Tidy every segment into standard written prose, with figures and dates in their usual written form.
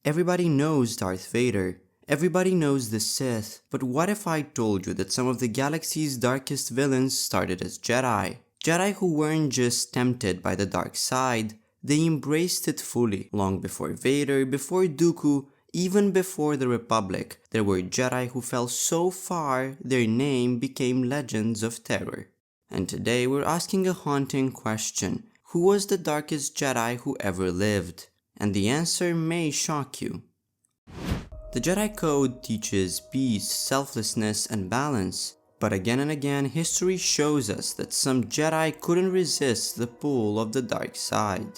Everybody knows Darth Vader. Everybody knows the Sith. But what if I told you that some of the galaxy's darkest villains started as Jedi? Jedi who weren't just tempted by the dark side, they embraced it fully. Long before Vader, before Dooku, even before the Republic, there were Jedi who fell so far their name became legends of terror. And today we're asking a haunting question. Who was the darkest Jedi who ever lived? And the answer may shock you. The Jedi Code teaches peace, selflessness, and balance. But again and again, history shows us that some Jedi couldn't resist the pull of the dark side.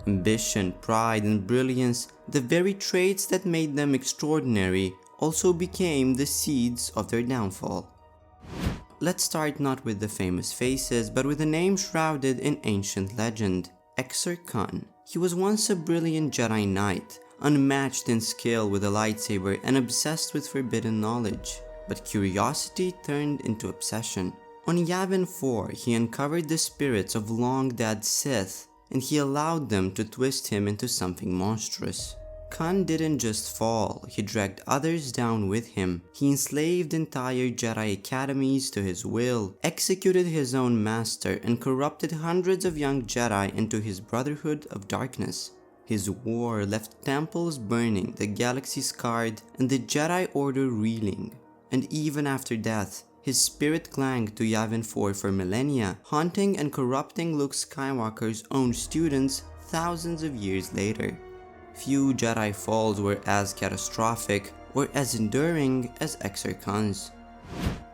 Ambition, pride, and brilliance, the very traits that made them extraordinary, also became the seeds of their downfall. Let's start not with the famous faces, but with a name shrouded in ancient legend, Exar. He was once a brilliant Jedi Knight, unmatched in skill with a lightsaber and obsessed with forbidden knowledge. But curiosity turned into obsession. On Yavin 4, he uncovered the spirits of long-dead Sith, and he allowed them to twist him into something monstrous. Khan didn't just fall, he dragged others down with him. He enslaved entire Jedi academies to his will, executed his own master, and corrupted hundreds of young Jedi into his Brotherhood of Darkness. His war left temples burning, the galaxy scarred, and the Jedi Order reeling. And even after death, his spirit clanged to Yavin 4 for millennia, haunting and corrupting Luke Skywalker's own students thousands of years later. Few Jedi falls were as catastrophic or as enduring as Exar Khan's.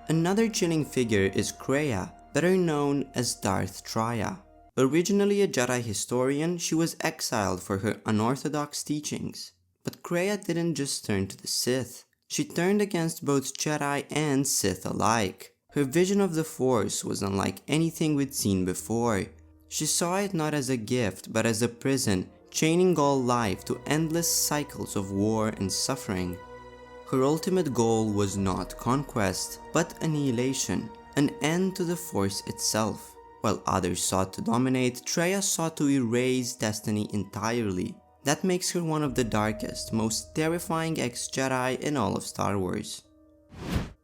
Another chilling figure is Traya, better known as Darth Traya. Originally a Jedi historian, she was exiled for her unorthodox teachings. But Traya didn't just turn to the Sith. She turned against both Jedi and Sith alike. Her vision of the Force was unlike anything we'd seen before. She saw it not as a gift but as a prison, chaining all life to endless cycles of war and suffering. Her ultimate goal was not conquest, but annihilation, an end to the Force itself. While others sought to dominate, Traya sought to erase destiny entirely. That makes her one of the darkest, most terrifying ex-Jedi in all of Star Wars.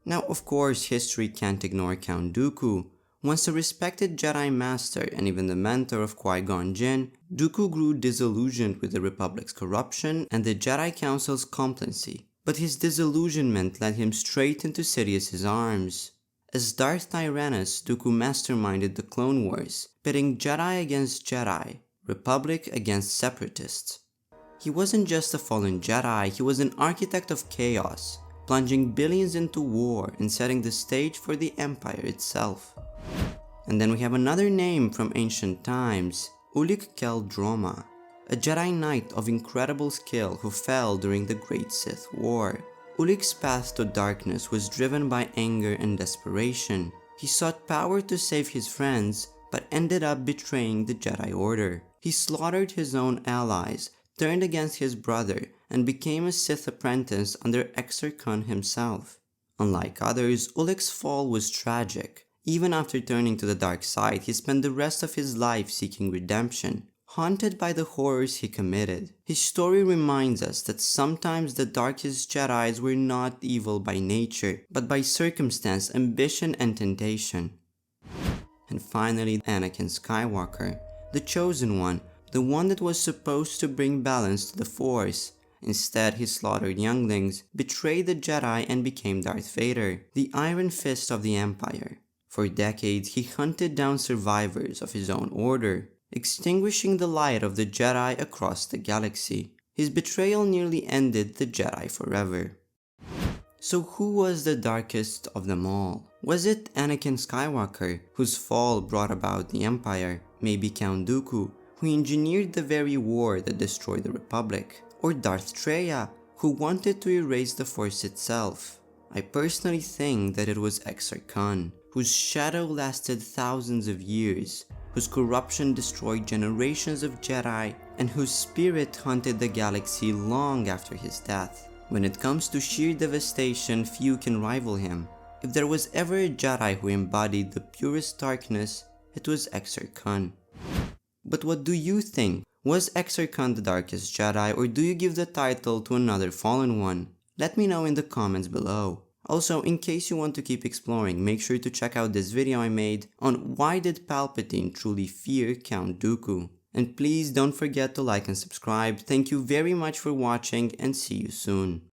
Now of course history can't ignore Count Dooku. Once a respected Jedi Master and even the mentor of Qui-Gon Jinn, Dooku grew disillusioned with the Republic's corruption and the Jedi Council's complacency. But his disillusionment led him straight into Sidious's arms. As Darth Tyrannus, Dooku masterminded the Clone Wars, pitting Jedi against Jedi, Republic against Separatists. He wasn't just a fallen Jedi, he was an architect of chaos, plunging billions into war and setting the stage for the Empire itself. And then we have another name from ancient times, Ulic Qel-Droma, a Jedi Knight of incredible skill who fell during the Great Sith War. Ulic's path to darkness was driven by anger and desperation. He sought power to save his friends, but ended up betraying the Jedi Order. He slaughtered his own allies, turned against his brother, and became a Sith apprentice under Exar Khan himself. Unlike others, Ulic's fall was tragic. Even after turning to the dark side, he spent the rest of his life seeking redemption, haunted by the horrors he committed. His story reminds us that sometimes the darkest Jedis were not evil by nature, but by circumstance, ambition, and temptation. And finally, Anakin Skywalker, the chosen one, the one that was supposed to bring balance to the Force. Instead, he slaughtered younglings, betrayed the Jedi, and became Darth Vader, the Iron Fist of the Empire. For decades, he hunted down survivors of his own order, extinguishing the light of the Jedi across the galaxy. His betrayal nearly ended the Jedi forever. So who was the darkest of them all? Was it Anakin Skywalker, whose fall brought about the Empire? Maybe Count Dooku, who engineered the very war that destroyed the Republic? Or Darth Traya, who wanted to erase the Force itself? I personally think that it was Exar Khan, whose shadow lasted thousands of years, whose corruption destroyed generations of Jedi, and whose spirit haunted the galaxy long after his death. When it comes to sheer devastation, few can rival him. If there was ever a Jedi who embodied the purest darkness, it was Exar Khan. But what do you think? Was Exar the Darkest Jedi, or do you give the title to another fallen one? Let me know in the comments below. Also, in case you want to keep exploring, make sure to check out this video I made on why did Palpatine truly fear Count Dooku. And please don't forget to like and subscribe. Thank you very much for watching and see you soon.